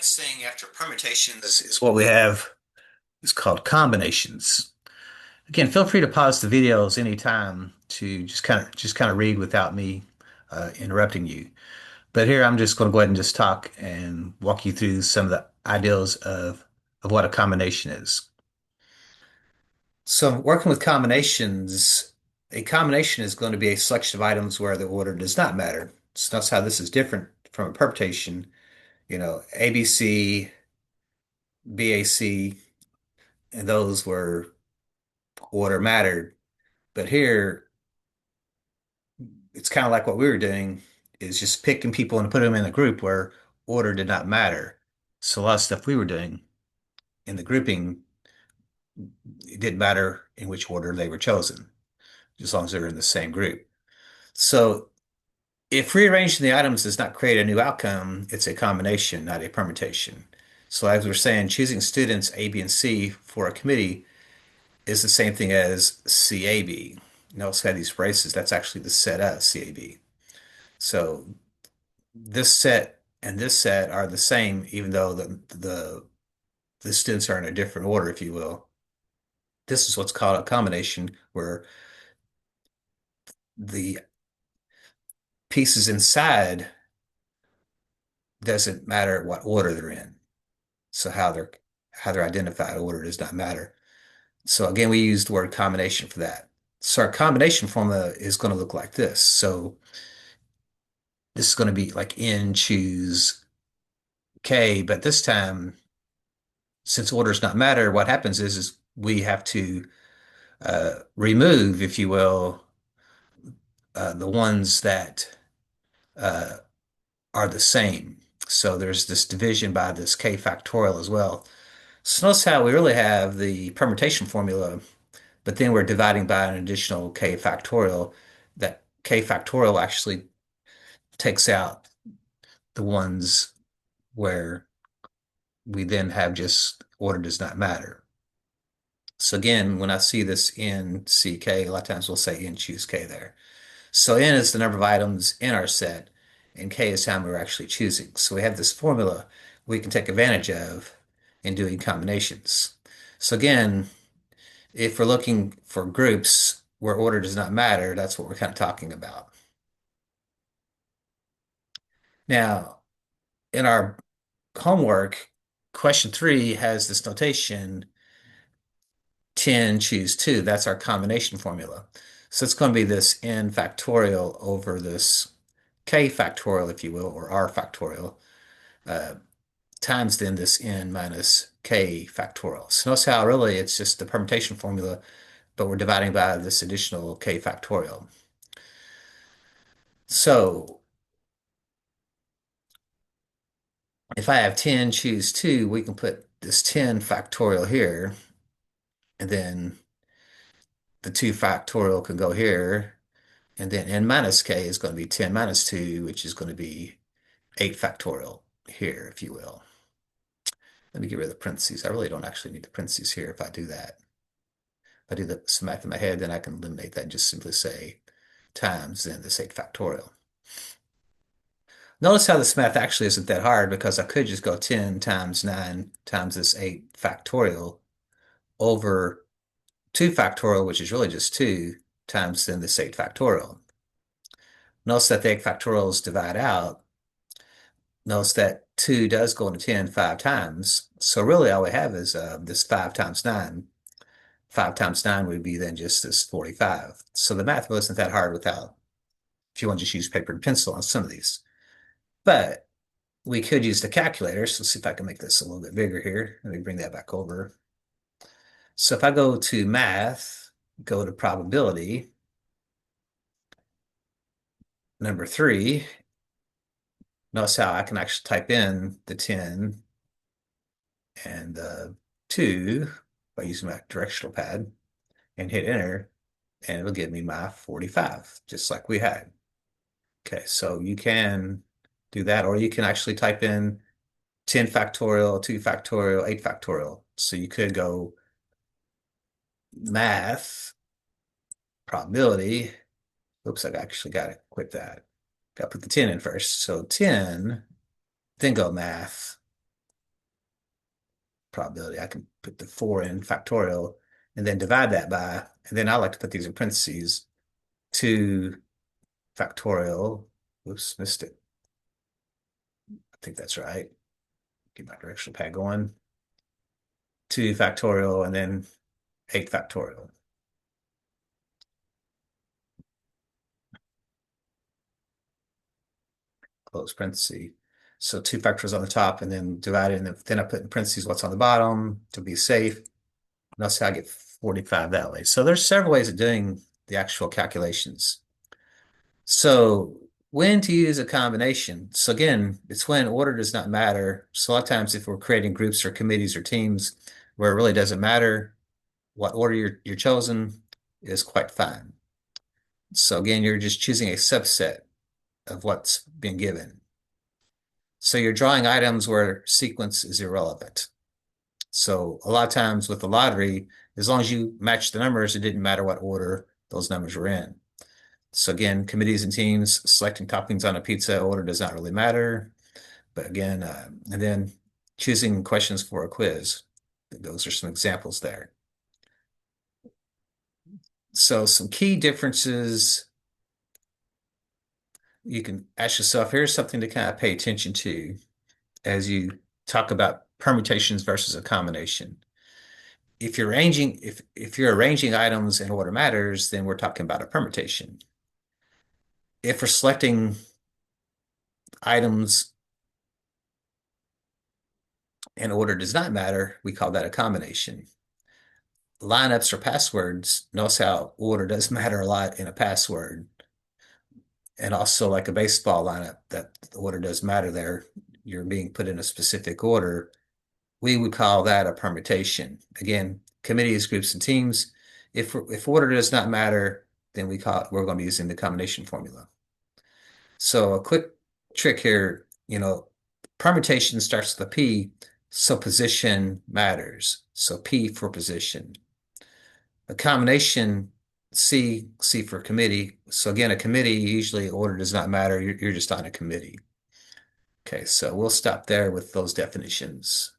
next thing after permutations is what we have is called combinations. Again, feel free to pause the videos anytime to just kind of read without me interrupting you. But here I'm just going to go ahead and just talk and walk you through some of the ideals of what a combination is. So working with combinations, a combination is going to be a selection of items where the order does not matter. So that's how this is different from a permutation. ABC, BAC, and those were order mattered. But here, it's kind of like what we were doing is just picking people and putting them in a group where order did not matter. So a lot of stuff we were doing in the grouping, it didn't matter in which order they were chosen, as long as they were in the same group. So if rearranging the items does not create a new outcome, it's a combination, not a permutation. So as we're saying, choosing students A, B, and C for a committee is the same thing as CAB. Notice how these braces, that's actually the set of CAB. So this set and this set are the same, even though the students are in a different order, if you will. This is what's called a combination, where the pieces inside doesn't matter what order they're in. So how they're identified, order does not matter. So again, we use the word combination for that. So our combination formula is going to look like this. So this is going to be like N choose K, but this time, since order does not matter, what happens is we have to remove, if you will, the ones that uh, are the same. So there's this division by this K factorial as well. So notice how we really have the permutation formula, but then we're dividing by an additional K factorial. That K factorial actually takes out the ones where we then have just order does not matter. So again, when I see this N C K, a lot of times we'll say N choose K there. So N is the number of items in our set, and K is how many we're actually choosing. So we have this formula we can take advantage of in doing combinations. So again, if we're looking for groups where order does not matter, that's what we're kind of talking about. Now, in our homework, question 3 has this notation 10 choose 2. That's our combination formula. So it's going to be this n factorial over this k factorial, if you will, or r factorial, uh, times then this n minus k factorial. So notice how really it's just the permutation formula, but we're dividing by this additional k factorial. So if I have 10 choose 2, we can put this 10 factorial here, and then the 2 factorial can go here, and then n minus k is going to be 10 minus 2, which is going to be 8 factorial here, if you will. Let me get rid of the parentheses. I really don't actually need the parentheses here if I do that. If I do some math in my head, then I can eliminate that and just simply say times then this 8 factorial. Notice how this math actually isn't that hard, because I could just go 10 times 9 times this 8 factorial over 2 factorial, which is really just 2 times then this 8 factorial. Notice that the 8 factorials divide out. Notice that 2 does go into 10 5 times. So really all we have is this 5 times 9. 5 times 9 would be then just this 45. So the math wasn't that hard without, if you want to just use paper and pencil on some of these. But we could use the calculator. So let's see if I can make this a little bit bigger here. Let me bring that back over. So if I go to math, go to probability, number 3, notice how I can actually type in the 10 and 2 by using my directional pad and hit enter, and it'll give me my 45, just like we had. Okay, so you can do that, or you can actually type in 10 factorial, 2 factorial, 8 factorial. So you could go math, probability. Oops, I actually got to quit that. Got to put the 10 in first. So 10, then go math, probability. I can put the 4 in factorial and then divide that by, and then I like to put these in parentheses, 2 factorial. Oops, missed it. I think that's right. Get my directional pad going. 2 factorial and then 8 factorial. Close parenthesis. So 2 factors on the top and then divide it, and then I put in parentheses what's on the bottom to be safe. And that's how I get 45 that way. So there's several ways of doing the actual calculations. So when to use a combination? So again, it's when order does not matter. So a lot of times if we're creating groups or committees or teams where it really doesn't matter what order you're chosen is quite fine. So again, you're just choosing a subset of what's been given. So you're drawing items where sequence is irrelevant. So a lot of times with the lottery, as long as you match the numbers, it didn't matter what order those numbers were in. So again, committees and teams, selecting toppings on a pizza order does not really matter. But again, and then choosing questions for a quiz. Those are some examples there. So some key differences you can ask yourself, here's something to kind of pay attention to as you talk about permutations versus a combination. If you're arranging items in order matters, then we're talking about a permutation. If we're selecting items in order does not matter, we call that a combination. Lineups or passwords, notice how order does matter a lot in a password. And also like a baseball lineup, that the order does matter there. You're being put in a specific order. We would call that a permutation. Again, committees, groups, and teams. If order does not matter, then we're going to be using the combination formula. So a quick trick here, permutation starts with a P, so position matters. So P for position. A combination, C for committee. So again, a committee, usually order does not matter. You're just on a committee. Okay, so we'll stop there with those definitions.